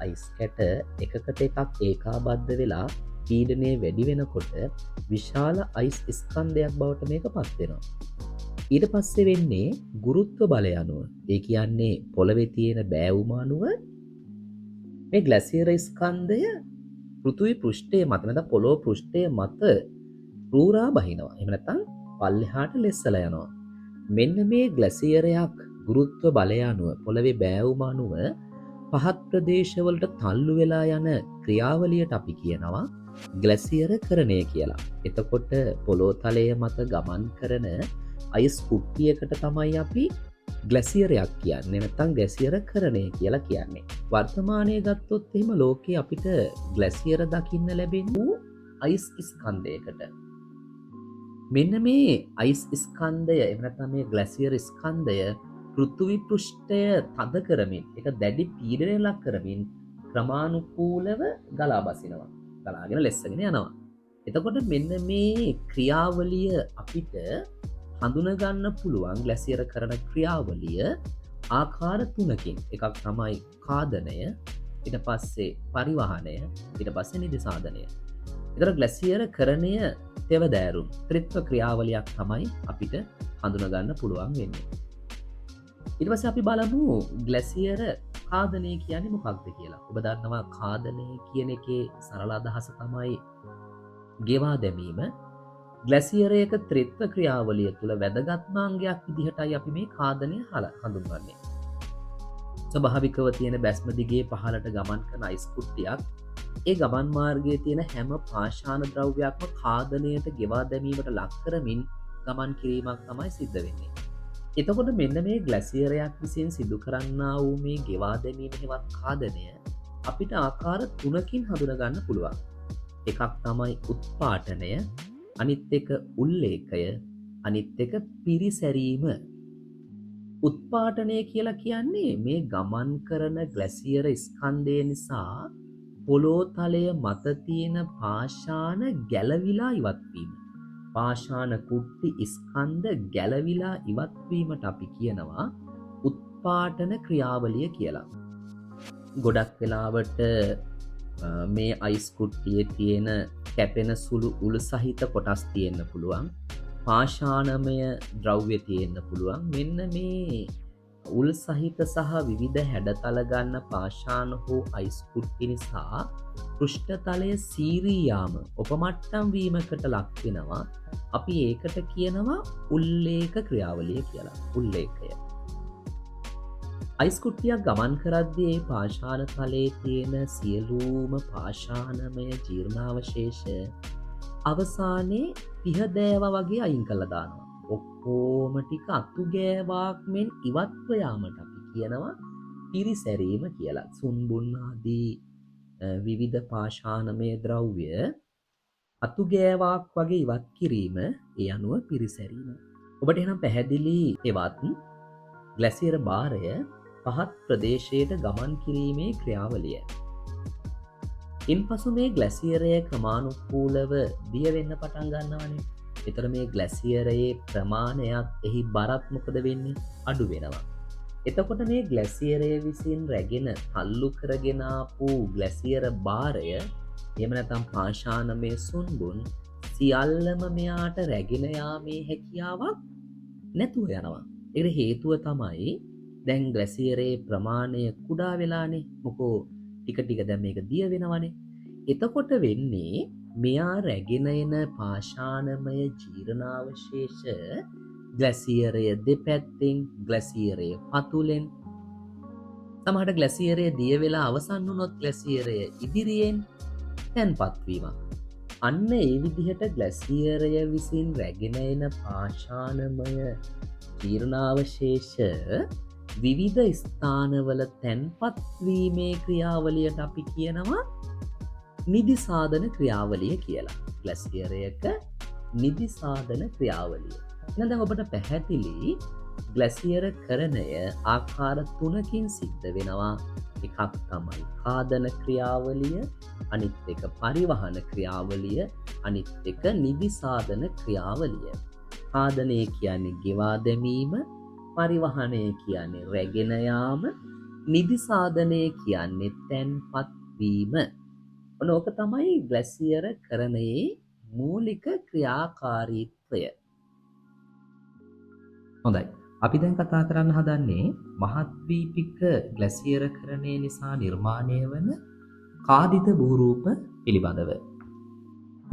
Ice කැට එකකට එකක් ඒකාබද්ධ වෙලා පීඩනය වැඩි වෙනකොට විශාල අයිස් ස්කන්ධයක් බවට මේක පත් වෙනවා. ඊට පස්සේ වෙන්නේ ගුරුත්ව බලය අනුව. ඒ කියන්නේ පොළවේ තියෙන බෑවුම අනුව මේ ග්ලැසියර් ස්කන්ධය පෘථිවි පෘෂ්ඨයේ මත නැත්නම් පොළොව පෘෂ්ඨයේ මත රූරා බහිනවා. එහෙම නැත්නම් පල්ලෙහාට ලෙස්සලා යනවා. මෙන්න මේ ග්ලැසියරයක් ගුරුත්ව බලය අනුව පොළවේ බෑවුම අනුව පහත් ප්‍රදේශවලට තල්ලු වෙලා යන ක්‍රියාවලියට අපි කියනවා ග්ලැසියරකරණය කියලා. එතකොට පොළොව තලය මත ගමන් කරන අයිස් කුට්ටියකට තමයි අපි ග්ලැසියරයක් කියන්නේ නැත්නම් ග්ලැසියරකරණය කියලා කියන්නේ. වර්තමානයේ ගත්තොත් එහෙම ලෝකේ අපිට ග්ලැසියර දකින්න ලැබෙන්නේ අයිස් ස්කන්ධයකට. මෙන්න මේ අයිස් ස්කන්ධය එහෙම නැත්නම් මේ ග්ලැසියර් ස්කන්ධය පෘථිවි පෘෂ්ඨය තද කරමින් ඒක දැඩි පීඩනයක් ලක් කරමින් ක්‍රමානුකූලව ගලා බසිනවා. ගලාගෙන ලෙස්සගෙන යනවා. එතකොට මෙන්න මේ ක්‍රියාවලිය අපිට හඳුනා ගන්න පුළුවන් ග්ලැසියර කරන ක්‍රියාවලිය ආකාර තුනකින්. එකක් තමයි කාදනය, ඊට පස්සේ පරිවහනය, ඊට පස්සේ නිදිසාදනය. ඒතර ග්ලැසියර කරණය තෙවදෑරුම් ත්‍රිත්ව ක්‍රියාවලියක් තමයි අපිට හඳුනා ගන්න පුළුවන් වෙන්නේ. ඊට පස්සේ අපි බලමු ග්ලැසියර කාදනය කියන්නේ මොකක්ද කියලා. ඔබ දන්නවා කාදනය කියන එකේ සරල අදහස තමයි ගෙවා දැමීම. ග්ලැසියරයක ත්‍රිත්ව ක්‍රියාවලිය තුළ වැදගත්මාංගයක් විදිහටයි අපි මේ කාදනය හඳුන්වන්නේ. ස්වභාවිකව තියෙන බැස්ම දිගේ පහළට ගමන් කරන අයිස් කුට්ටියක් ඒ ගමන් මාර්ගයේ තියෙන හැම පාෂාණ ද්‍රව්‍යයක්ම කාදනයට ගෙවා දැමීමට ලක් කරමින් ගමන් කිරීමක් තමයි සිද්ධ වෙන්නේ. එතකොට මෙන්න මේ ග්ලැසියරයක් විසින් සිදු කරන්නා වූ මේ ගෙවා දැමීම හෙවත් කාදනය අපිට ආකාර තුනකින් හඳුනා ගන්න පුළුවන්. එකක් තමයි උත්පාටනය, අනිත් එක උල්ලේඛය, අනිත් එක පිරිසැරීම. උත්පාටනය කියලා කියන්නේ මේ ගමන් කරන ග්ලැසියර ස්කන්ධය නිසා පොළොව තලය මත තියෙන පාෂාණ ගැලවිලා ඉවත් වීම. පාෂාණ කුට්ටි ස්කන්ධ ගැලවිලා ඉවත් වීමට අපි කියනවා උත්පාටන ක්‍රියාවලිය කියලා. ගොඩක් වෙලාවට මේ අයිස් කුට්ටියේ තියෙන කැපෙන සුළු උල් සහිත කොටස් තියෙන්න පුළුවන්. පාෂාණමය ද්‍රව්‍ය තියෙන්න පුළුවන්. මෙන්න මේ උල් සහිත සහ විවිධ හැඩතල ගන්න පාෂාණ හෝ අයිස් කුට්ටි නිසා පෘෂ්ඨතලය සීරී යාම උපමට්ටම් වීමකට ලක් වෙනවා. අපි ඒකට කියනවා උල්ලේඛ ක්‍රියාවලිය කියලා. උල්ලේඛය. අයිස් කුට්ටියක් ගමන් කරද්දී ඒ පාෂාණ තලයේ තියෙන සියලුම පාෂාණමය ජීර්ණාවශේෂ අවසානයේ පිහදෑවා වගේ අයින් කළා දානවා. ඔක්කොම ටික අතු ගෑවාක් මෙන් ඉවත්ව යාමට අපි කියනවා පිරිසැරීම කියලා. සුන්බුන් ආදී විවිධ පාෂාණමය ද්‍රව්‍ය අතු ගෑවාක් වගේ ඉවත් කිරීම ඒ අනුව පිරිසැරීම. ඔබට එහෙනම් පැහැදිලි එවත් ග්ලැසියර භාරය පහත් ප්‍රදේශයට ගමන් කිරීමේ ක්‍රියාවලිය. ඉන්පසු මේ ග්ලැසියරය ක්‍රමානුකූලව දිය වෙන්න පටන් ගන්නවනේ. ඒතර මේ ග්ලැසියරයේ ප්‍රමාණයත් එහි බරත් මොකද වෙන්නේ? අඩු වෙනවා. එතකොට මේ ග්ලැසියරය විසින් රැගෙන තල්ලු කරගෙන ආපු ග්ලැසියර භාරය එහෙම නැත්නම් පාෂාණමය සුන්බුන් සියල්ලම මෙයාට රැගෙන යාමේ හැකියාවක් නැතුව යනවා. ඒකට හේතුව තමයි දැන් ග්ලැසියරයේ ප්‍රමාණය කුඩා වෙලානේ. මොකෝ ටික ටික දැන් මේක දිය වෙනවනේ. එතකොට වෙන්නේ මෙයා රැගෙන එන පාෂාණමය ජීර්ණාවශේෂ ග්ලැසියරය දෙපැත්තෙන් ග්ලැසියරය පතුලෙන් සමහරට ග්ලැසියරය දිය වෙලා අවසන් වුණොත් ග්ලැසියරය ඉදිරියෙන් තැන්පත් වීමක්. අන්න ඒ විදිහට ග්ලැසියරය විසින් රැගෙන එන පාෂාණමය ජීර්ණාවශේෂ විවිධ ස්ථානවල තැන්පත් වීමේ ක්‍රියාවලියට අපි කියනවා නිදිසාදන ක්‍රියාවලිය කියලා. ග්ලැසියරයක නිදිසාදන ක්‍රියාවලිය. එහෙනම් දැන් ඔබට පැහැදිලි ග්ලැසියරකරණය ආකාර තුනකින් සිද්ධ වෙනවා. එකක් තමයි කාදන ක්‍රියාවලිය, අනිත් එක පරිවහන ක්‍රියාවලිය, අනිත් එක නිදිසාදන ක්‍රියාවලිය. කාදනය කියන්නේ ගෙවා දැමීම, පරිවහනය කියන්නේ රැගෙන යාම, නිදි සාධනය කියන්නේ තැන්පත් වීම. ඔන්න ඕක තමයි ග්ලැසියර කරණයේ මූලික ක්‍රියාකාරීත්වය. හොඳයි. අපි දැන් කතා කරන්න හදන්නේ මහද්වීපික ග්ලැසියර කරණය නිසා නිර්මාණය වන කාදිත භූරූප පිළිබඳව.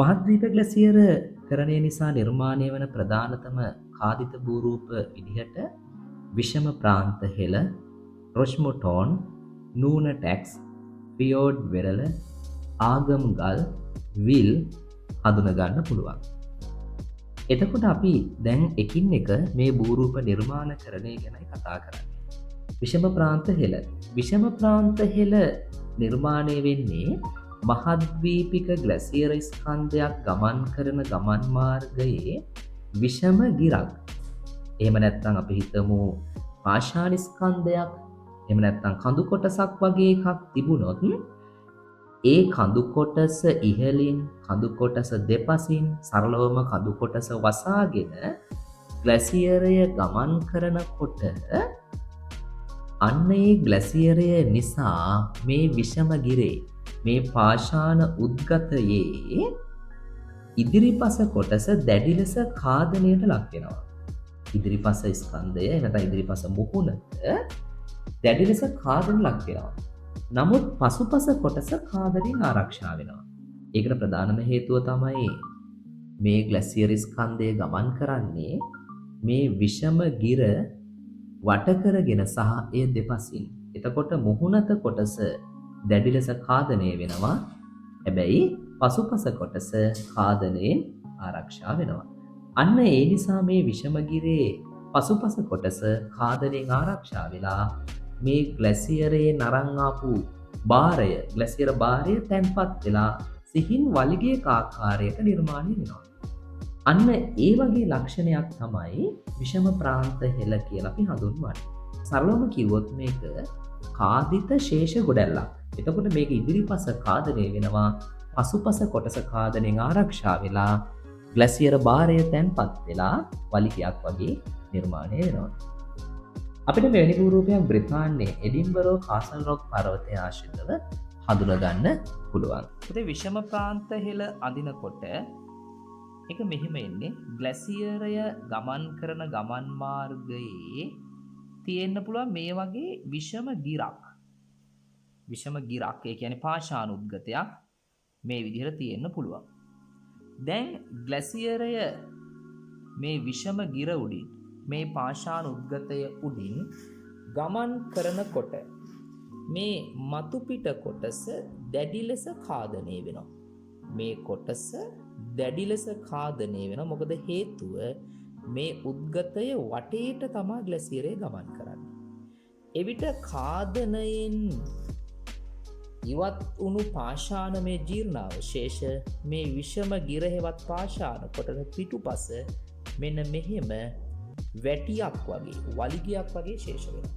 මහද්වීප ග්ලැසියර කරණය නිසා නිර්මාණය වන ප්‍රධානතම කාදිත භූරූප විදිහට විෂම ප්‍රාන්ත හෙළ, රොෂ්මොටෝන්, නූන ටැක්ස්, ෆියෝඩ් වෙරළ, ආගම් ගල්, විල් හඳුනගන්න පුළුවන්. එතකොට අපි දැන් එකින් එක මේ භූරූප නිර්මාණ කරණය ගැනයි කතා කරන්නේ. විෂම ප්‍රාන්ත හෙළ. විෂම ප්‍රාන්ත හෙළ නිර්මාණය වෙන්නේ මහද්වීපික ග්ලැසියර ස්කන්ධයක් ගමන් කරන ගමන් මාර්ගයේ විෂම ගිරක්. එහෙම නැත්නම් අපි හිතමු පාෂාණ ස්කන්ධයක්, එහෙම නැත්නම් කඳු කොටසක් වගේ එකක් තිබුණොත් ඒ කඳු කොටස ඉහළින් කඳු කොටස දෙපසින් සරලවම කඳු කොටස වසාගෙන ග්ලැසියරය ගමන් කරනකොට අන්න ඒ ග්ලැසියරය නිසා මේ විෂම ගිරේ මේ පාෂාණ උද්ගතයේ ඉදිරිපස කොටස දැඩි ලෙස ඛාදනයට ලක් වෙනවා. ඉදිරිපස ස්කන්ධය නැත්නම් ඉදිරිපස මුහුණට දැඩි ලෙස ඛාදනයට ලක් වෙනවා. නමුත් පසුපස කොටස ඛාදනයෙන් ආරක්ෂා වෙනවා. ඒකට ප්‍රධානම හේතුව තමයි මේ ග්ලැසියර් ස්කන්ධය ගමන් කරන්නේ මේ විෂම ගිර වට කරගෙන සහ එය දෙපසින්. එතකොට මුහුණත කොටස දැඩි ලෙස ඛාදනය වෙනවා. හැබැයි පසුපස කොටස ඛාදනයෙන් ආරක්ෂා වෙනවා. අන්න ඒ නිසා මේ විෂම ගිරේ පසුපස කොටස ඛාදනයෙන් ආරක්ෂා වෙලා මේ ග්ලැසියරයේ නරං ආපු භාරය, ග්ලැසියර භාරය තැන්පත් වෙලා සිහින් වලිගයක ආකාරයට නිර්මාණය වෙනවා. අන්න ඒ වගේ ලක්ෂණයක් තමයි විෂම ප්‍රාන්ත හෙළ කියලා අපි හඳුන්වන්නේ. සරලවම කිව්වොත් මේක කාදිත ශේෂ ගොඩැල්ලක්. එතකොට මේක ඉදිරිපස ඛාදනය වෙනවා, පසුපස කොටස ඛාදනයෙන් ආරක්ෂා වෙලා ග්ලැසියර භාරය තැන්පත් වෙලා වලිගයක් වගේ නිර්මාණය වෙනවා. අපිට මෙවැනි භූරූපයක් බ්‍රිතාන්‍යයේ එඩින්බරෝ කාසල් රොක් පර්වතය ආශ්‍රිතව හඳුනගන්න පුළුවන්. ඉතින් විෂම ප්‍රාන්ත හෙළ අදිනකොට ඒක මෙහිම එන්නේ ග්ලැසියරය ගමන් කරන ගමන් මාර්ගයේ තියෙන්න පුළුවන් මේ වගේ විෂම ගිරක්. විෂම ගිරක් ඒ කියන්නේ පාෂාණ උද්ගතයක් මේ විදිහට තියෙන්න පුළුවන්. දැන් ග්ලැසියරය මේ විෂම ගිර උඩින් මේ පාෂාණ උද්ගතය උඩින් ගමන් කරනකොට මේ මතු පිට කොටස දැඩි ලෙස ඛාදනය වෙනවා. මේ කොටස දැඩි ලෙස ඛාදනය වෙනවා. මොකද හේතුව මේ උද්ගතය වටේට තමයි ග්ලැසියරය ගමන් කරන්නේ. එවිට ඛාදනයෙන් ඉවත් වුණු පාෂාණමය ජීර්ණාවශේෂ මේ විෂම ගිරහෙවත් පාෂාණ කොටස පිටුපස මෙන්න මෙහෙම වැටියක් වගේ වලිගයක් වගේ ශේෂ වෙනවා.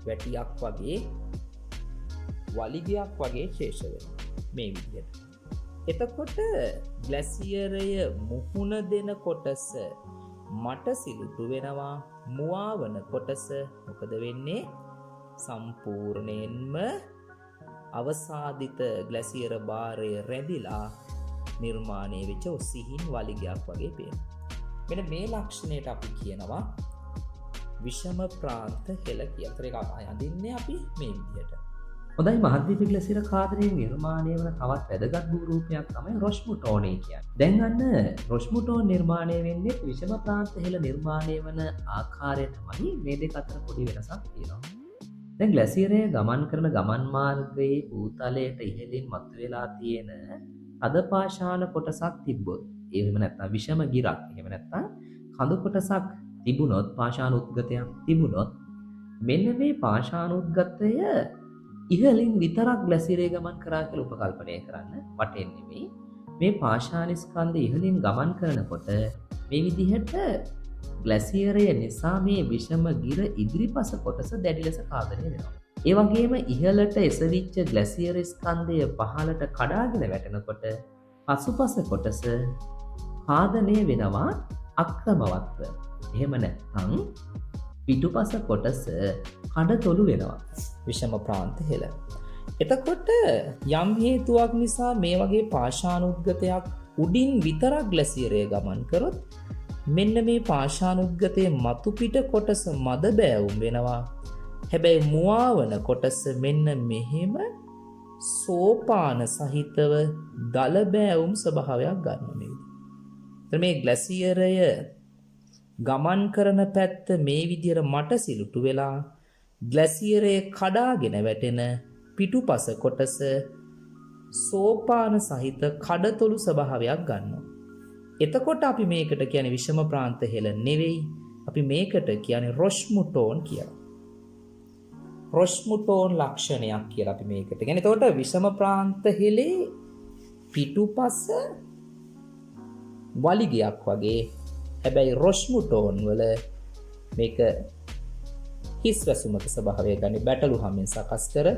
වැටියක් වගේ වලිගයක් වගේ ශේෂ වෙනවා මේ විදිහට. එතකොට ග්ලැසියරය මුහුණ දෙන කොටස මට සිලුටු වෙනවා. මුවාවන කොටස මොකද වෙන්නේ? සම්පූර්ණයෙන්ම අවසාදිත ග්ලැසියර භාරය රැඳිලා නිර්මාණය වෙච්ච සිහින් වලිගයක් වගේ පේනවා. මෙන්න මේ ලක්ෂණයට අපි කියනවා විෂම ප්‍රාන්ත හෙළ කියලා. ඒක අඳින්නේ අපි මේ විදිහට. හොඳයි, මහද්වීප ග්ලැසියර ඛාදනයෙන් නිර්මාණය වන තවත් වැදගත් භූරූපයක් තමයි රොෂ්මුටෝනේ කියන්නේ. දැන් අන්න රොෂ්මුටෝන් නිර්මාණය වෙන්නේ විෂම ප්‍රාන්ත හෙළ නිර්මාණය වන ආකාරය තමයි මේ දෙක අතර පොඩි වෙනසක් තියෙනවා. දැන් ග්ලැසියරය ගමන් කරන ගමන් මාර්ගයේ භූතලයට ඉහළින් මතුවලා තියෙන අද පාෂාණ කොටසක් තිබ්බොත්, එහෙම නැත්නම් විෂම ගිරක්, එහෙම නැත්නම් කඳු කොටසක් තිබුණොත්, පාෂාණ උද්ගතයක් තිබුණොත්, මෙන්න මේ පාෂාණ උද්ගතය ඉහළින් විතරක් ග්ලැසියරය ගමන් කරා කියලා උපකල්පනය කරන්න. වටෙන් නෙමෙයි. මේ පාෂාණ ස්කන්ධය ඉහළින් ගමන් කරනකොට මේ විදිහට ග්ලැසියරය නිසා මේ විෂම ගිර ඉදිරිපස කොටස දැඩි ලෙස ඛාදනය වෙනවා. ඒ වගේම ඉහළට එසවිච්ච ග්ලැසියර ස්කන්ධය පහළට කඩාගෙන වැටෙනකොට පසුපස කොටස ඛාදනය වෙනවා අක්‍රමවත්ව. එහෙම නැත්නම් පිටුපස කොටස කඩතොළු වෙනවා. විෂම ප්‍රාන්ත හෙළ. එතකොට යම් හේතුවක් නිසා මේ වගේ පාෂාණුද්ගතයක් උඩින් විතරක් ග්ලැසියරය ගමන් කරොත් මෙන්න මේ පාෂාණුද්ගතයේ මතු පිට කොටස මද බෑවුම් වෙනවා. හැබැයි මුවාවන කොටස මෙන්න මෙහෙම සෝපාන සහිතව දල බෑවුම් ස්වභාවයක් ගන්න මේ විදිහට. මේ ග්ලැසියරය ගමන් කරන පැත්ත මේ විදිහට මට සිලුටු වෙලා ග්ලැසියරයේ කඩාගෙන වැටෙන පිටුපස කොටස සෝපාන සහිත කඩතොළු ස්වභාවයක් ගන්නවා. එතකොට අපි මේකට කියන්නේ විෂම ප්‍රාන්ත හෙළ නෙවෙයි. අපි මේකට කියන්නේ රොෂ්මුටෝන් කියලා. රොෂ්මුටෝන් ලක්ෂණයක් කියලා අපි මේකට කියන්නේ. එතකොට විෂම ප්‍රාන්ත හෙළේ පිටුපස වලිගයක් වගේ. හැබැයි රොෂ්මුටෝන් වල මේක හිස් වැසුමක ස්වභාවය ගන්න බැටළු හැමෙන් සකස් කර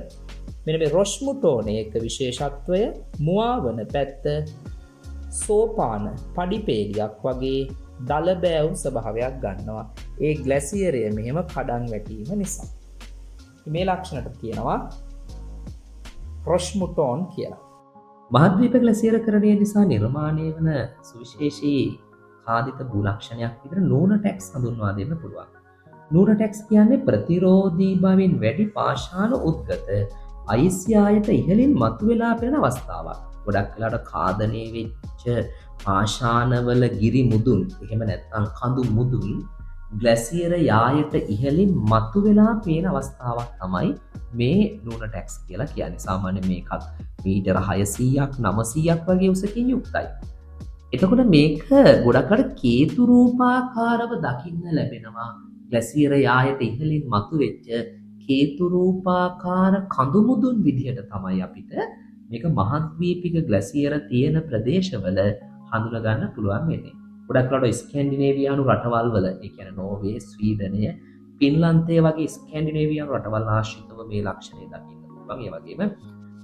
මෙන්න මේ රොෂ්මුටෝනයේ එක විශේෂත්වය මුවාවන පැත්ත සෝපාන පඩිපේලියක් වගේ දල බෑවුම් ස්වභාවයක් ගන්නවා. ඒ ග්ලැසියරය මෙහෙම කඩන් වැටීම නිසා. මේ ලක්ෂණට කියනවා රොෂ්මුටෝන් කියලා. මහද්වීප ග්ලැසියරකරණය නිසා නිර්මාණය වන සුවිශේෂී කාදිත භූලක්ෂණයක් විතර නූන ටැක්ස් හඳුන්වා දෙන්න පුළුවන්. නූන ටැක්ස් කියන්නේ ප්‍රතිරෝධී බවින් වැඩි පාෂාණ උද්ගත අයිස්යායට ඉහළින් මතුවෙලා පෙනෙන අවස්ථාවක්. ගොඩක් වෙලාවට කාදනය වෙච්ච පාෂාණවල ගිරි මුදුන් එහෙම නැත්නම් කඳු මුදුන් ග්ලැසියර යායට ඉහළින් මතුවෙලා පේන අවස්ථාවක් තමයි මේ නූන ටැක්ස් කියලා කියන්නේ. සාමාන්‍යයෙන් මේකත් මීටර 600ක් 900ක් වගේ උසකින් යුක්තයි. එතකොට මේක ගොඩක්කට කේතු රූපාකාරව දකින්න ලැබෙනවා. ග්ලැසියර යායට ඉහළින් මතුවෙච්ච කේතු රූපාකාර කඳු මුදුන් විදිහට තමයි අපිට මේක මහද්වීපික ග්ලැසියර තියෙන ප්‍රදේශවල හඳුනා ගන්න පුළුවන් වෙන්නේ. ගොඩක් රට ස්කැන්ඩිනේවියානු රටවල් වල ඒ කියන්නේ නෝර්වේ, ස්වීඩනය, ෆින්ලන්තය වගේ ස්කැන්ඩිනේවියානු රටවල් ආශ්‍රිතව මේ ලක්ෂණය දකින්න පුළුවන්. ඒ වගේම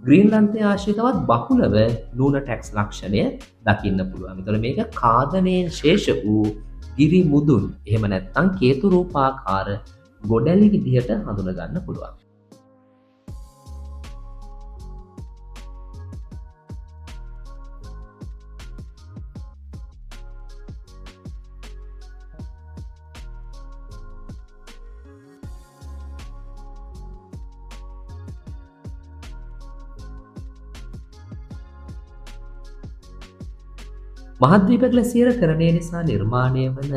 ග්‍රීන්ලන්තය ආශ්‍රිතවත් බහුලව නූන ටැක්ස් ලක්ෂණය දකින්න පුළුවන්. ඒතකොට මේක කාදනයෙන් ශේෂ වූ ගිරි මුදුන් එහෙම නැත්නම් කේතු රූපාකාර ගොඩැලි විදිහට හඳුනා ගන්න පුළුවන්. මහද්වීප ග්ලැසියරකරණය නිසා නිර්මාණය වන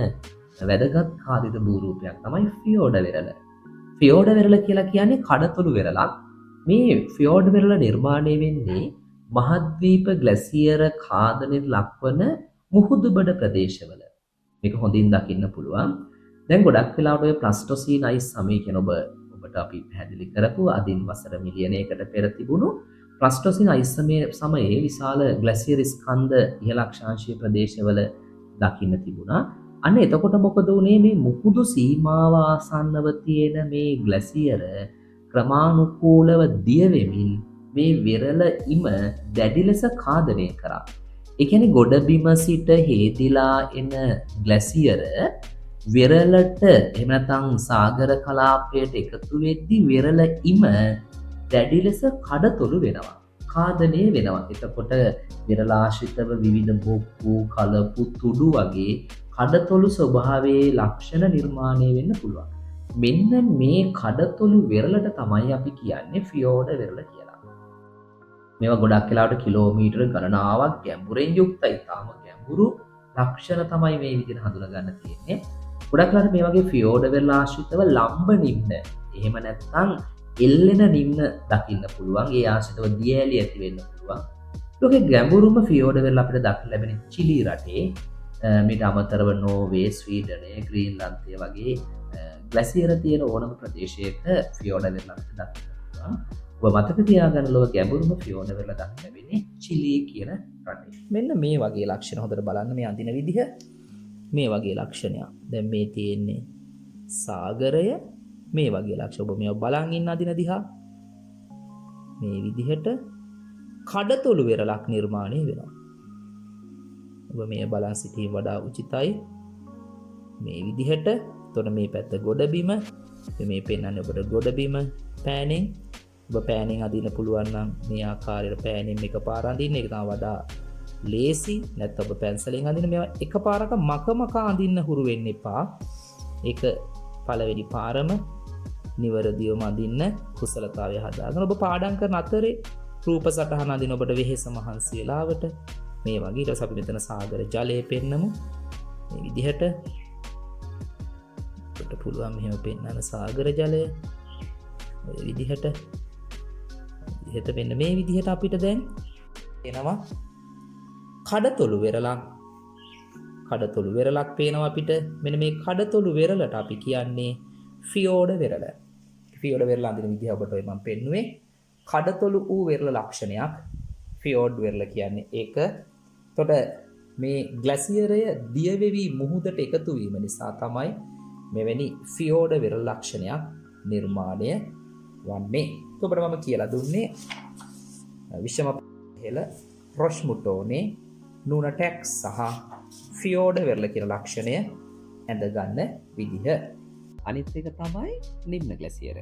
වැදගත් කාදිත භූරූපයක් තමයි ෆියෝඩ වෙරළ. ෆියෝඩ වෙරළ කියලා කියන්නේ කඩතොළු වෙරළක්. මේ ෆියෝඩ වෙරළ නිර්මාණය වෙන්නේ මහද්වීප ග්ලැසියර කාදනයට ලක්වන මුහුදුබඩ ප්‍රදේශවල. මේක හොඳින් දකින්න පුළුවන්. දැන් ගොඩක් වෙලාවට ඔය ප්ලාස්ටොසීන් අයිස් සමය කියන ඔබට අපි පැහැදිලි කරපු අදින් වසර මිලියනයකට පෙර තිබුණු ප්ලාස්ටොසින් අයිස් සමයේ විශාල ග්ලැසියර් ස්කන්ධ ඉහළ අක්ෂාංශීය ප්‍රදේශවල දකින්න තිබුණා. අන්න එතකොට මොකද වුනේ මේ මුහුදු සීමාව ආසන්නව තියෙන මේ ග්ලැසියර ක්‍රමානුකූලව දිය වෙමින් මේ වෙරළ ඉම දැඩි ලෙස කාදනය කරා. ඒ කියන්නේ ගොඩබිම සිට හේදිලා එන ග්ලැසියර වෙරළට එහෙම නැත්නම් සාගර කලාපයට එකතු වෙද්දී වෙරළ ඉම දැඩි ලෙස කඩතොළු වෙනවා. කාදනය වෙනවා. එතකොට වෙරළ ආශ්‍රිතව විවිධ බොක්කු, කලපු, තුඩු වගේ කඩතොළු ස්වභාවයේ ලක්ෂණ නිර්මාණය වෙන්න පුළුවන්. මෙන්න මේ කඩතොළු වෙරළට තමයි අපි කියන්නේ ෆියෝඩ වෙරළ කියලා. මේවා ගොඩක් වෙලාවට කිලෝමීටර ගණනාවක් ගැඹුරෙන් යුක්තයි. තාම ගැඹුරු ලක්ෂණ තමයි මේ විදිහට හඳුනා ගන්න තියෙන්නේ. ගොඩක් වෙලාවට මේ වගේ ෆියෝඩ වෙරළ ආශ්‍රිතව ලම්බ නිම්න එහෙම නැත්නම් එල්ලෙන නිම්න දකින්න පුළුවන්. ඒ ආශ්‍රිතව දියඇලි ඇති වෙන්න පුළුවන්. ලෝකේ ගැඹුරුම ෆියෝඩ වෙරළ අපිට දක්න ලැබෙන චිලි රටේ, මීට අමතරව නෝර්වේ, ස්වීඩනය, ග්‍රීන්ලන්තය වගේ ග්ලැසියර තියෙන ඕනම ප්‍රදේශයක ෆියෝඩ වෙරළ අපිට දකින්න පුළුවන්. ඔබ මතක තියාගන්න ලෝක ගැඹුරුම ෆියෝඩ වෙරළ දක්න ලැබෙන්නේ චිලි කියන රටේ. මෙන්න මේ වගේ ලක්ෂණ හොඳට බලන්න මේ අඳින විදිහ මේ වගේ ලක්ෂණයක්. දැන් මේ තියෙන්නේ සාගරය මේ වගේ ලක්ෂණ. ඔබ මේව බලන් ඉන්න අදින දිහා මේ විදිහට කඩතොළු වෙරළක් නිර්මාණය වෙනවා. ඔබ මේ බලන් සිටීම වඩා උචිතයි. මේ විදිහට තොට මේ පැත්ත ගොඩබිම මේ පෙන්න්න ඔබට ගොඩබිම පෑනෙන් ඔබ පෑනෙන් අදින්න පුළුවන්නම් මේ ආකාරයට පෑනෙන් එක පාරඳන්න එක වඩා ලේසි නැත් ඔබ පැන්සලෙන් අදින මෙ එක පාරක මකමකා අඳන්න හුරුවෙන්න එපා ඒක පලවෙනි පාරම නිවරදියෝම අදින්න කුසලතාවය හදාගන ඔබ පාඩන් කරන අතරේ රූප සටහන අදින ඔබට වෙහෙස මහන්සි වෙලාවට මේ වගේ රස අපි මෙතන සාගර ජලය පෙන්නමු මේ විදිහට ඔබට පුළුවන් මෙහෙම පෙන්වන්න සාගර ජලය ඔය විදිහට වෙන්න මේ විදිහට අපිට දැන් එනවා කඩතොළු වෙරළක් පේනවා අපිට මෙන්න මේ කඩතොළු වෙරළට අපි කියන්නේ ෆියෝඩ වෙරළ. ෆියෝඩ වෙරළ අඳින විදිහ ඔබට ඔය මම පෙන්නුවේ කඩතොළු වූ වෙරළ ලක්ෂණයක් ෆියෝඩ් වෙරළ කියන්නේ ඒක. එතකොට මේ ග්ලැසියරය දියවෙවි මුහුදට එකතු වීම නිසා තමයි මෙවැනි ෆියෝඩ වෙරළ ලක්ෂණයක් නිර්මාණය වන්නේ. එතකොට මම කියලා දුන්නේ විෂම හෙළ රොෂ්මුටෝනේ නූනටැක් සහ ෆියෝඩ වෙරළ කියන ලක්ෂණය ඇඳගන්න විදිහ. අනිත් එක තමයි නිම්න ග්ලැසියර.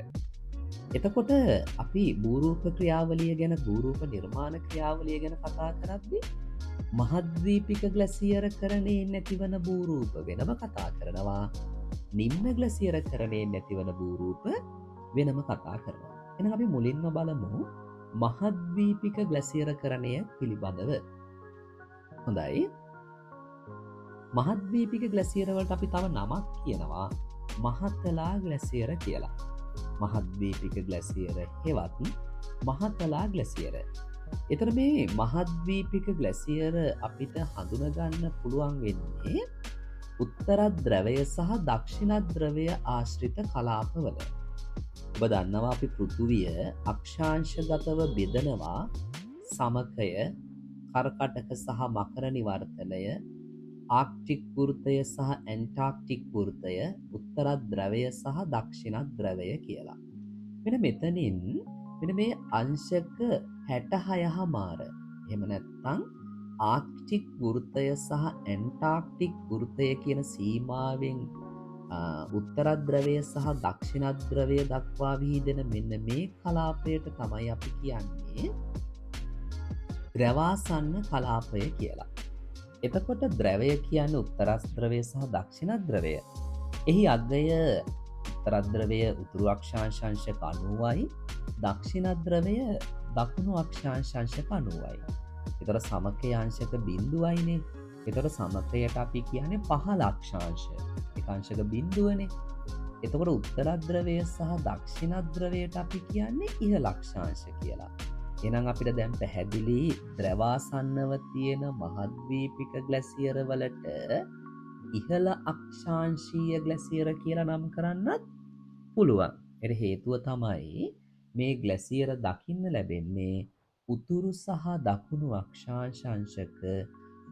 එතකොට අපි භූරූප ක්‍රියාවලිය ගැන භූරූප නිර්මාණ ක්‍රියාවලිය ගැන කතා කරද්දී මහද්වීපික ග්ලැසියර කරණේ නැතිවන භූරූප වෙනම කතා කරනවා. නිම්න ග්ලැසියර කරණේ නැතිවන භූරූප වෙනම කතා කරනවා. එහෙනම් අපි මුලින්ම බලමු මහද්වීපික ග්ලැසියර කරණය පිළිබඳව. හොඳයි. මහද්වීපික ග්ලැසියර වලට අපි තව නමක් කියනවා මහතලා ග්ලැසියර කියලා. මහද්වීපික ග්ලැසියර හෙවත් මහතලා ග්ලැසියර. එතන මේ මහද්වීපික ග්ලැසියර අපිට හඳුනගන්න පුළුවන් වෙන්නේ උත්තර ද්‍රවය සහ දක්ෂිණ ද්‍රවය ආශ්‍රිත කලාපවල. ඔබ දන්නවා අපි පෘථුවිය අක්ෂාංශගතව බෙදනවා සමකය, කර්කටක සහ මකර නිවර්තනය, ආක්ටික් වෘතය සහ ඇන්ටාක්ටික් වෘතය, උත්තර ද්‍රවය සහ දක්ෂිණ ද්‍රවය කියලා. මෙන්න මෙතනින් මෙන්න මේ අංශක 66 මාර. එහෙම නැත්නම් ආක්ටික් වෘතය සහ ඇන්ටාක්ටික් වෘතය කියන සීමාවෙන් උත්තර ද්‍රවය සහ දක්ෂිණ ද්‍රවය දක්වා විහිදෙන මෙන්න මේ කලාපයට තමයි අපි කියන්නේ ද්‍රවාසන්න කලාපය කියලා. එතකොට ද්‍රවය කියන්නේ උත්තර ද්‍රවය සහ දක්ෂිණ ද්‍රවය. එහි අගය උත්තර ද්‍රවය උතුරු අක්ෂාංශක 90යි, දක්ෂිණ ද්‍රවය දකුණු අක්ෂාංශක 90යි. ඒතර සමකයේ අංශක බිඳුවයිනේ. ඒතර සමකයට අපි කියන්නේ පහළ අක්ෂාංශ. ඒක අංශක බිඳුවනේ. එතකොට උත්තර ද්‍රවය සහ දක්ෂිණ ද්‍රවයට අපි කියන්නේ ඉහළ අක්ෂාංශ කියලා. එහෙනම් අපිට දැන් පැහැදිලි ද්‍රවාසන්නව තියෙන මහද්වීපික ග්ලැසියර වලට ඉහළ අක්ෂාංශීය ග්ලැසියර කියලා නම් කරන්නත් පුළුවන්. ඒකට හේතුව තමයි මේ ග්ලැසියර දකින්න ලැබෙන්නේ උතුරු සහ දකුණු අක්ෂාංශ අංශක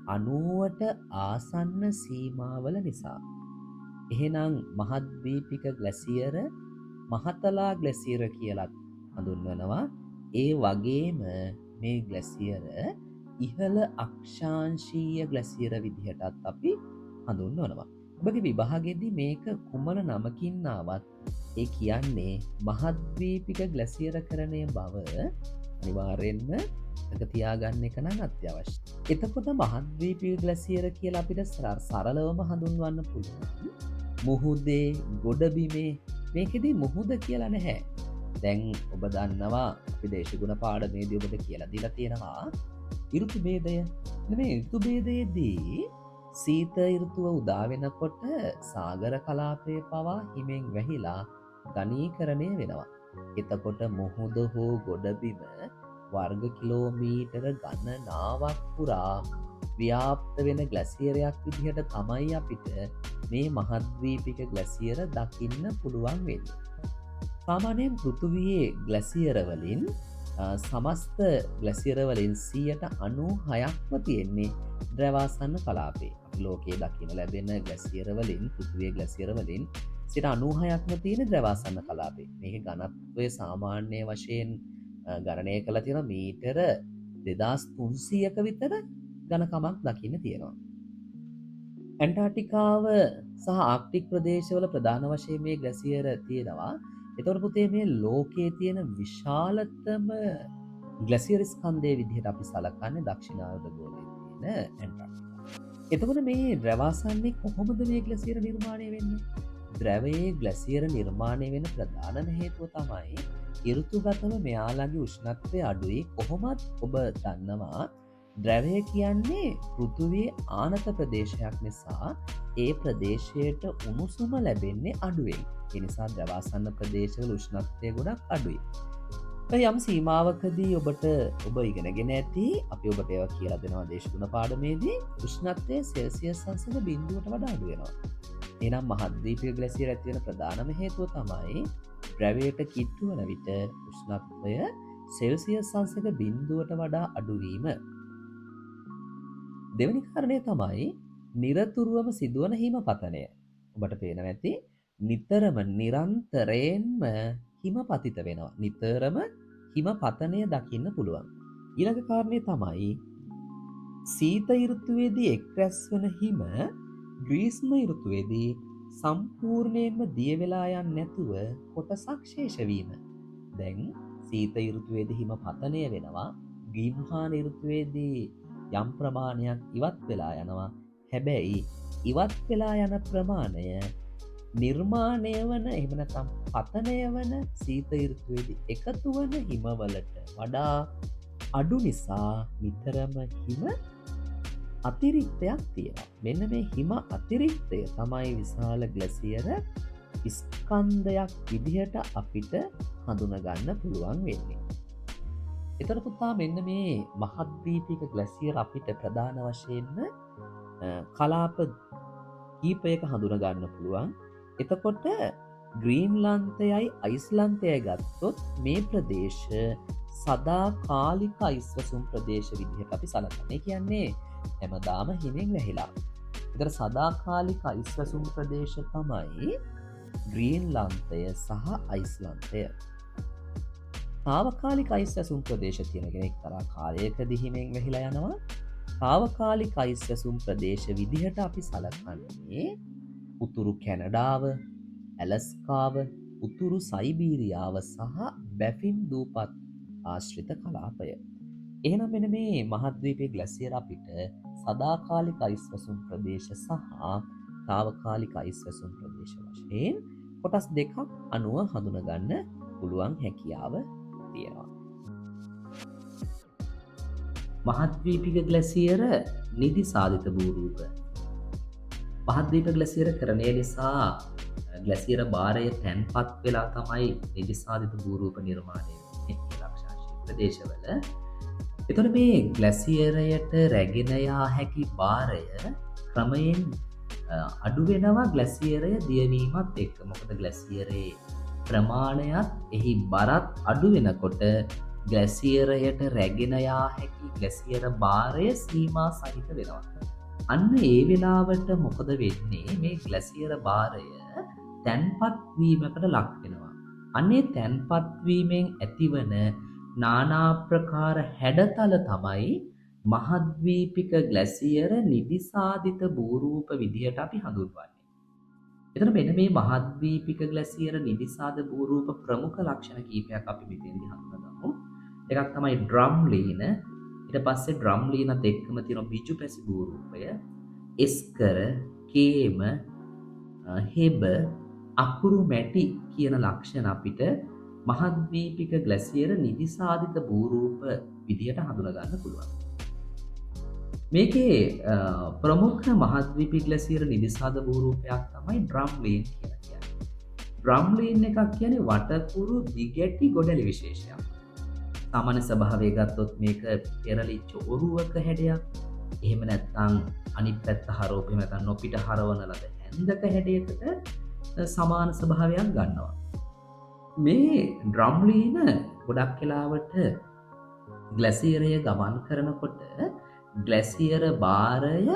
90ට ආසන්න සීමාවල නිසා. එහෙනම් මහද්වීපික ග්ලැසියර මහතලා ග්ලැසියර කියලත් හඳුන්වනවා. ඒ වගේම මේ ග්ලැසියර ඉහළ අක්ෂාංශීය ග්ලැසියර විදිහටත් අපි හඳුන්වනවා. ඔබගේ විභාගෙදී මේක කුමන නමකින් ආවත් ඒ කියන්නේ මහද්වීපික ග්ලැසියර කරණය බව අනිවාර්යෙන්ම මතක තියාගන්න එක නම් අත්‍යවශ්‍යයි. එතකොට මහද්වීපික ග්ලැසියර කියලා අපිට සරලවම හඳුන්වන්න පුළුවන්. මුහුදේ ගොඩබිමේ මේකෙදී මුහුද කියලා නැහැ. දැන් ඔබ දන්නවා අපි දේශගුණ පාඩමේදී ඔබට කියලා දීලා තියෙනවා ඍතු භේදය. මේ ඍතු භේදයේදී සීත ඍතුව උදා වෙනකොට සාගර කලාපයේ පවා හිමෙන් වැහිලා ඝනීකරණය වෙනවා. එතකොට මුහුද හෝ ගොඩබිම වර්ග කිලෝමීටර ගණනාවක් පුරා ව්‍යාප්ත වෙන ග්ලැසියරයක් විදිහට තමයි අපිට මේ මහද්වීපික ග්ලැසියර දකින්න පුළුවන් වෙන්නේ. සාමාන්‍යයෙන් පෘථුවියේ ග්ලැසියර වලින් සමස්ත ග්ලැසියර වලින් 96%ක්ම තියෙන්නේ ද්‍රවාසන්න කලාපේ. අපි ලෝකයේ දකින්න ලැබෙන ග්ලැසියර වලින් පෘථුවියේ ග්ලැසියර වලින් 96%ක්ම තියෙන ද්‍රවාසන්න කලාපේ. මේකේ ඝනත්වය සාමාන්‍ය වශයෙන් ගණනය කළා තියෙන මීටර 2300ක විතර ඝනකමක් දකින්න තියෙනවා. ඇන්ටාර්ටිකාව සහ ආක්ටික් ප්‍රදේශවල ප්‍රධාන වශයෙන් මේ ග්ලැසියර් තියෙනවා. එතකොට පුතේ මේ ලෝකයේ තියෙන විශාලතම ග්ලැසියර් ස්කන්ධය විදිහට අපි සලකන්නේ දක්ෂිණාර්ධ ගෝලයේ තියෙන ඇන්ටාර්ටිකා. එතකොට මේ ද්‍රවාසන්නේ කොහොමද මේ ග්ලැසියර් නිර්මාණය වෙන්නේ? ද්‍රවයේ ග්ලැසියර් නිර්මාණය වෙන ප්‍රධානම හේතුව තමයි ඍතුගතව මෙයාලගේ උෂ්ණත්වය අඩුයි. කොහොමත් ඔබ දන්නවා ද්‍රවය කියන්නේ පෘථුවියේ ආනත ප්‍රදේශයක් නිසා ඒ ප්‍රදේශයට උණුසුම ලැබෙන්නේ අඩුවෙන්. ඒ නිසා ද්‍රවාසන්න ප්‍රදේශවල උෂ්ණත්වය ගොඩක් අඩුයි. යම් සීමාවකදී ඔබ ඉගෙනගෙන ඇති අපි ඔබට ඒවා කියලා දෙනවා දේශගුණ පාඩමේදී උෂ්ණත්වය සෙල්සියස් අංශක 0ට වඩා අඩු වෙනවා. එහෙනම් මහද්වීපීය ග්ලැසියර් ඇති වෙන ප්‍රධානම හේතුව තමයි ද්‍රවයට කිට්ටු වන විට උෂ්ණත්වය සෙල්සියස් අංශක 0ට වඩා අඩු වීම. දෙවෙනි කාරණය තමයි නිරතුරුවම සිදුවන හිමපතනය. ඔබට පේනවා ඇති නිතරම නිරන්තරයෙන්ම හිම පතිත වෙනවා. නිතරම හිම පතනය දකින්න පුළුවන්. ඊළඟ කාරණය තමයි සීත ඍතුවේදී එක්රැස් වන හිම ග්‍රීස්ම ඍතුවේදී සම්පූර්ණයෙන්ම දිය වෙලා යන්නේ නැතුව කොටසක් ශේෂ වීම. දැන් සීත ඍතුවේදී හිම පතනය වෙනවා. ගිම්හාන ඍතුවේදී යම් ප්‍රමාණයක් ඉවත් වෙලා යනවා. හැබැයි ඉවත් වෙලා යන ප්‍රමාණය නිර්මාණය වන එහෙම නැත්නම් පතනය වන සීත ඍතුවේදී එකතු වන හිමවලට වඩා අඩු නිසා නිතරම හිම අතිරික්තයක් තියෙනවා. මෙන්න මේ හිම අතිරික්තය තමයි විශාල ග්ලැසියර ස්කන්ධයක් විදිහට අපිට හඳුනගන්න පුළුවන් වෙන්නේ. එතකොට පුතා මෙන්න මේ මහද්වීපික ග්ලැසියර් අපිට ප්‍රධාන වශයෙන්ම කලාප කීපයක හඳුනගන්න පුළුවන්. එතකොට ග්‍රීන්ලන්තයයි අයිස්ලන්තයයි ගත්තොත් මේ ප්‍රදේශ සදාකාලික අයිස්වසුම් ප්‍රදේශ විදිහට අපි සලකන්නේ. කියන්නේ හැමදාම හිමෙන් වැහිලා. ඒතර සදාකාලික අයිස්වසුම් ප්‍රදේශ තමයි ග්‍රීන්ලන්තය සහ අයිස්ලන්තය. තාවකාලික අයිස්වසුම් ප්‍රදේශ තියෙන කෙනෙක් තරා කාලයකදී හිමෙන් වැහිලා යනවා. තාවකාලික අයිස්වසුම් ප්‍රදේශ විදිහට අපි සලකන්නේ උතුරු කැනඩාව, ඇලස්කාව, උතුරු සයිබීරියාව සහ බැෆින් දූපත් ආශ්‍රිත කලාපය. එහෙනම් මෙන්න මේ මහද්වීපයේ ග්ලැසියර් අපිට සදාකාලික අයිස්වසුම් ප්‍රදේශ සහ තාවකාලික අයිස්වසුම් ප්‍රදේශ වශයෙන් කොටස් දෙකක් අනුව හඳුනගන්න පුළුවන් හැකියාව තියෙනවා. මහද්වීපික ග්ලැසියර නිදි සාධිත භූරූප. මහද්වීප ග්ලැසියර කරණය නිසා ග්ලැසියර භාරය තැන්පත් වෙලා තමයි නිදි සාධිත භූරූප නිර්මාණය වෙන්නේ ලක්ෂාංශීය ප්‍රදේශවල. එතකොට මේ ග්ලැසියරයට රැගෙන යා හැකි භාරය ක්‍රමයෙන් අඩු වෙනවා ග්ලැසියරය දියවීමත් එක්ක. මොකද ග්ලැසියරේ ප්‍රමාණයත් එහි බරත් අඩු වෙනකොට ග්ලැසියරයට රැගෙන යා හැකි ග්ලැසියර භාරය සීමා සහිත වෙනවා. අන්න ඒ වෙලාවට මොකද වෙන්නේ? මේ ග්ලැසියර භාරය තැන්පත් වීමකට ලක් වෙනවා. අන්නේ තැන්පත් වීමෙන් ඇතිවන නානා ප්‍රකාර හැඩතල තමයි මහද්වීපික ග්ලැසියර නිදිසාදිත භූරූප විදිහට අපි හඳුන්වන්නේ. එතන මෙන්න මේ මහද්වීපික ග්ලැසියර නිදිසාද භූරූප ප්‍රමුඛ ලක්ෂණ කීපයක් අපි මෙතෙන්දී හඳුනගමු. එකක් තමයි ඩ්‍රම් ලීන. ඊට පස්සේ ඩ්‍රම් ලීනත් එක්කම තියෙන බිජු පැසි භූරූපය, එස්කර, කේම, හෙබ, අකුරු මැටි කියන ලක්ෂණ අපිට මහද්වීපික ග්ලැසියර නිදිසාදිත භූරූප විදිහට හඳුනගන්න පුළුවන්. මේකේ ප්‍රමුඛ මහද්වීපික ග්ලැසියර නිදිසාද භූරූපයක් තමයි ඩ්‍රම් ලීන් කියලා කියන්නේ. ඩ්‍රම් ලීන් එකක් කියන්නේ වටකුරු දිගැටි ගොඩලි විශේෂයක්. සාමාන්‍ය ස්වභාවය ගත්තොත් මේක පෙරලිච්ච ඔරුවක හැඩයක්. එහෙම නැත්නම් අනිත් පැත්ත හරවපු එහෙම නැත්නම් නොපිට හරවන ලද හැන්දක හැඩයකට සමාන ස්වභාවයක් ගන්නවා. මේ ඩ්‍රම් ලීන ගොඩක් වෙලාවට ග්ලැසියරය ගමන් කරනකොට ග්ලැසියර භාරය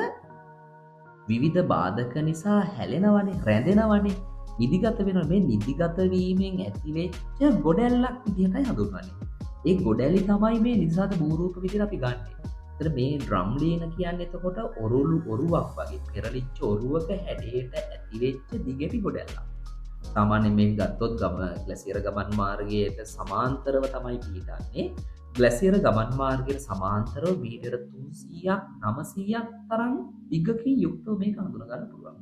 විවිධ බාධක නිසා හැලෙනවනේ, රැඳෙනවනේ, නිදිගත වෙනවා. මේ නිදිගත වීමෙන් ඇතිවෙච්ච ගොඩැල්ලක් විදිහටයි හඳුන්වන්නේ. ඒ ගොඩැලි තමයි මේ නිදිසාද භූරූප විදිහට අපි ගන්නෙ. එතකොට මේ ඩ්‍රම්ලීන කියන්නේ එතකොට ඔරුවක් වගේ පෙරලිච්ච ඔරුවක හැඩයට ඇතිවෙච්ච දිගටි ගොඩැල්ලක්. සාමාන්‍යයෙන් මේක ගත්තොත් ග්ලැසියර ගමන් මාර්ගයට සමාන්තරව තමයි පිහිටන්නේ. ග්ලැසියර ගමන් මාර්ගයට සමාන්තරව මීටර 300ක් 900ක් තරම් දිගකින් යුක්තව මේක හඳුනා ගන්න පුළුවන්.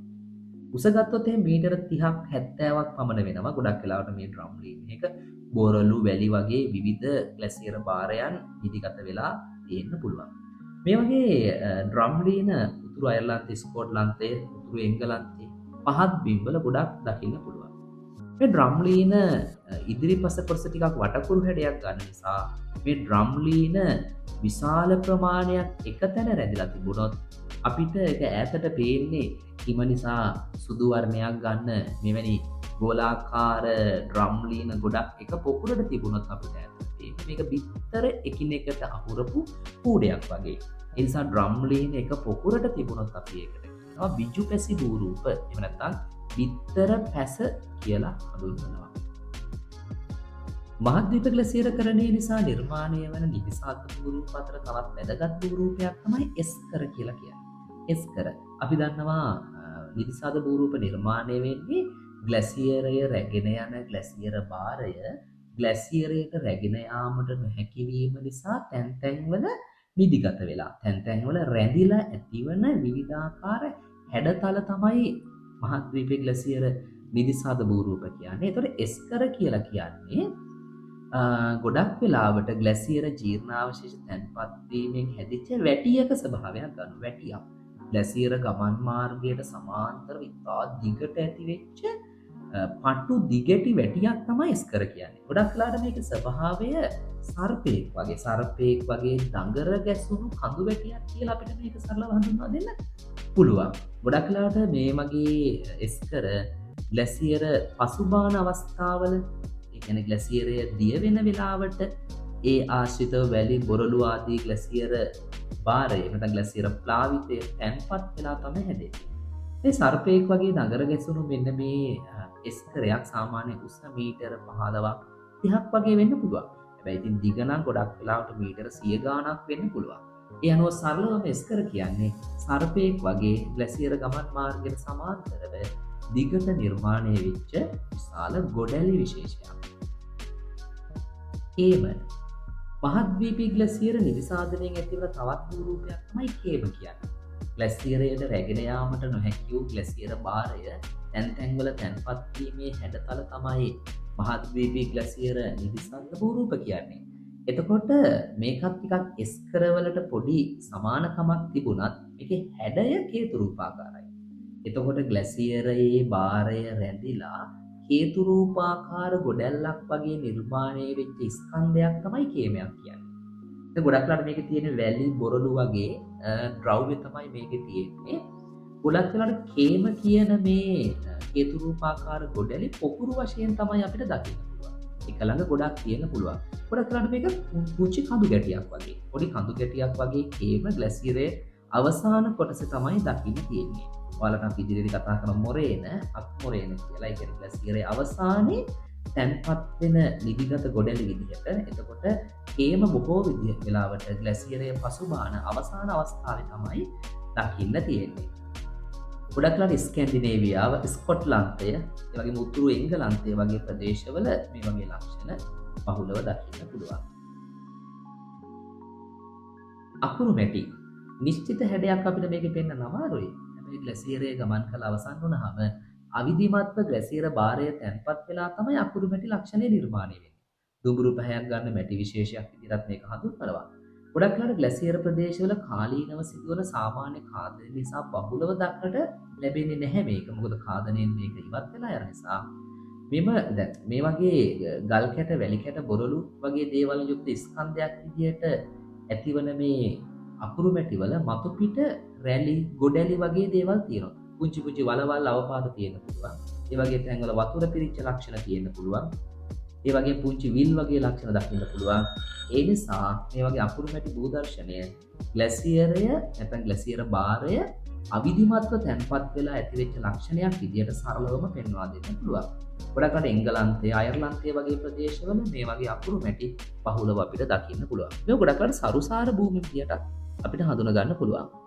උස ගත්තොත් එහෙනම් මීටර 30ක් 70ක් පමණ වෙනවා. ගොඩක් වෙලාවට මේ ඩ්‍රම්ලීන් එක බෝරලු වැලි වගේ විවිධ ග්ලැසියර භාරයන් ඉදිගත වෙලා තියෙන්න පුළුවන්. මේ වගේ ඩ්‍රම්ලීන උතුරු අයර්ලන්තේ, ස්කොට්ලන්තේ, උතුරු එංගලන්තේ පහත් බිම්වල ගොඩක් දකින්න පුළුවන්. මේ ඩ්‍රම්ලීන ඉදිරිපස කොටස ටිකක් වටකුරු හැඩයක් ගන්න නිසා මේ ඩ්‍රම්ලීන විශාල ප්‍රමාණයක් එකතැන රැඳිලා තිබුණොත් අපිට ඒක ඈතට පේන්නේ හිම නිසා සුදු වර්ණයක් ගන්න මෙවැනි ගෝලාකාර ඩ්‍රම්ලීන ගොඩක් එක පොකුරට තිබුණොත් අපිට ඈතට පේන්නේ මේක බිත්තර එකිනෙකට අහුරපු කූඩයක් වගේ. ඒ නිසා ඩ්‍රම්ලීන එක පොකුරට තිබුණොත් අපි ඒකට කියනවා විජු පැසි භූරූප. එහෙම නැත්නම් බිත්තර පැස කියලා හඳුන්වනවා. මහද්වීප ග්ලැසියරකරණය නිසා නිර්මාණය වන නිදිසාත භූරූප අතර තවත් වැදගත් භූරූපයක් තමයි එස්කර කියලා කියන්නේ. එස්කර අපි දන්නවා නිදිසාත භූරූප නිර්මාණය වෙන්නේ ග්ලැසියරය රැගෙන යන ග්ලැසියර භාරය ග්ලැසියරයට රැගෙන යාමට නොහැකි වීම නිසා තැන් තැන්වල නිදිගත වෙලා තැන් තැන්වල රැඳිලා ඇතිවන විවිධාකාර හැඩතල තමයි මහද්වීපයේ ග්ලැසියර නිදිසාත භූරූප කියන්නේ. ඒතකොට එස්කර කියලා කියන්නේ ගොඩක් වෙලාවට ග්ලැසියර ජීර්ණාවශේෂ තැන්පත් වීමෙන් හැදිච්ච වැටියක ස්වභාවයක් ගන්න. වැටියක්. ග්ලැසියර ගමන් මාර්ගයට සමාන්තරව ඉතා දිගට ඇතිවෙච්ච පටු දිගටි වැටියක් තමයි එස්කර කියන්නේ. ගොඩක් වෙලාවට මේක ස්වභාවය සර්පෙක් වගේ දඟර ගැසුණු කඳු වැටියක් කියලා අපිට මේක සරලව හඳුන්වා දෙන්න පුළුවන්. ගොඩක් වෙලාවට මේ වගේ එස්කර ග්ලැසියර පසුබාන අවස්ථාවල ඒ කියන්නේ ග්ලැසියරය දිය වෙන වෙලාවට ඒ ආශ්‍රිතව වැලි බොරළු ආදී ග්ලැසියර භාරය නැත්නම් ග්ලැසියර ප්ලාවිතය තැන්පත් වෙලා තමයි හැදෙන්නේ. මේ සර්පෙක් වගේ නගර ගැසුණු මෙන්න මේ එස්කරයක් සාමාන්‍ය උස මීටර 15ක් 30ක් වගේ වෙන්න පුළුවන්. හැබැයි ඉතින් දිග නම් ගොඩක් වෙලාවට මීටර 100 ගාණක් වෙන්න පුළුවන්. ඒ අනුව සරලවම එස්කර කියන්නේ සර්පෙක් වගේ ග්ලැසියර ගමන් මාර්ගයට සමාන්තරව දිගට නිර්මාණය වෙච්ච විශාල ගොඩැලි විශේෂයක්. කේමන් මහද්වීපී ග්ලැසියර නිදිසාදනයෙන් ඇතිවන තවත් භූරූපයක් තමයි කේම කියන්නේ. ග්ලැසියරයට රැගෙන යාමට නොහැකි වූ ග්ලැසියර භාරය තැන් තැන්වල තැන්පත් වීමේ හැඩතල තමයි මහද්වීපී ග්ලැසියර නිදිසාද භූරූප කියන්නේ. එතකොට මේකත් ටිකක් එස්කරවලට පොඩි සමානකමක් තිබුණත් මේකේ හැඩය කේතුරූපාකාරයි. එතකොට ග්ලැසියරයේ භාරය රැඳිලා කේතුරූපාකාර ගොඩැල්ලක් වගේ නිර්මාණය වෙච්ච ස්කන්ධයක් තමයි කේමයක් කියන්නේ. ඒක ගොඩක් වෙලාවට මේකේ තියෙන වැලි බොරළු වගේ ද්‍රව්‍ය තමයි මේකේ තියෙන්නේ. ගොඩක් වෙලාවට කේම කියන මේ කේතුරූපාකාර ගොඩැලි පොකුරු වශයෙන් තමයි අපිට දකින්න පුළුවන්. ඒක ළඟ ගොඩක් තියෙන්න පුළුවන්. ගොඩක් වෙලාවට මේක පුංචි කඳු ගැටියක් වගේ. පොඩි කඳු ගැටියක් වගේ කේම ග්ලැසියරයේ අවසාන කොටස තමයි දකින්න තියෙන්නේ. ඔයාලට අපි ඉදිරියේදී කතා කරන මොරේන අක්මොරේන කියලා. ඒ කියන්නේ ග්ලැසියරයේ අවසානයේ තැන්පත් වෙන නිදිගත ගොඩැලි විදිහට. එතකොට කේම බොහෝ විදිහ වෙලාවට ග්ලැසියරයේ පසුබාන අවසාන අවස්ථාවේ තමයි දකින්න තියෙන්නේ. ගොඩක් වෙලාවට ස්කැන්ඩිනේවියාව, ස්කොට්ලන්තය, ඒ වගේම උතුරු එංගලන්තය වගේ ප්‍රදේශවල මේ වගේ ලක්ෂණ බහුලව දකින්න පුළුවන්. අකුරු මැටි නිශ්චිත හැඩයක් අපිට මේකේ පෙන්වන්න අමාරුයි. හැබැයි ග්ලැසියරයේ ගමන් කළ අවසන් වුණාම අවිධිමත්ව ග්ලැසියර භාරය තැන්පත් වෙලා තමයි අකුරු මැටි ලක්ෂණය නිර්මාණය වෙන්නේ. දුඹුරු පැහැයක් ගන්න මැටි විශේෂයක් විදිහට මේක හඳුන්වනවා. ගොඩක් වෙලාවට ග්ලැසියර ප්‍රදේශවල කාලීනව සිදුවන සාමාන්‍ය ඛාදනය නිසා බහුලව දක්නට ලැබෙන්නේ නැහැ මේක. මොකද ඛාදනයෙන් මේක ඉවත් වෙලා යන නිසා. මේ වගේ ගල් කැට, වැලි කැට, බොරළු වගේ දේවල් යුක්ත ස්කන්ධයක් විදිහට ඇතිවන මේ අකුරු මැටි වල මතු පිට රැලි, ගොඩැලි වගේ දේවල් තියෙනවා. පුංචි පුංචි වලවල් අවපාත තියෙන්න පුළුවන්. ඒ වගේ තැන්වල වතුර පිරිච්ච ලක්ෂණ තියෙන්න පුළුවන්. ඒ වගේ පුංචි විල් වගේ ලක්ෂණ දකින්න පුළුවන්. ඒ නිසා මේ වගේ අකුරු මැටි භූදර්ශනය ග්ලැසියරය නැත්නම් ග්ලැසියර භාරය අවිධිමත්ව තැන්පත් වෙලා ඇතිවෙච්ච ලක්ෂණයක් විදියට සරලවම පෙන්වා දෙන්න පුළුවන්. ගොඩක් අර එංගලන්තය, අයර්ලන්තය වගේ ප්‍රදේශවල මේ වගේ අකුරු මැටි බහුලව අපිට දකින්න පුළුවන්. මේ ගොඩක් අර සරුසාර භූමි විදියට අපිට හඳුනගන්න පුළුවන්.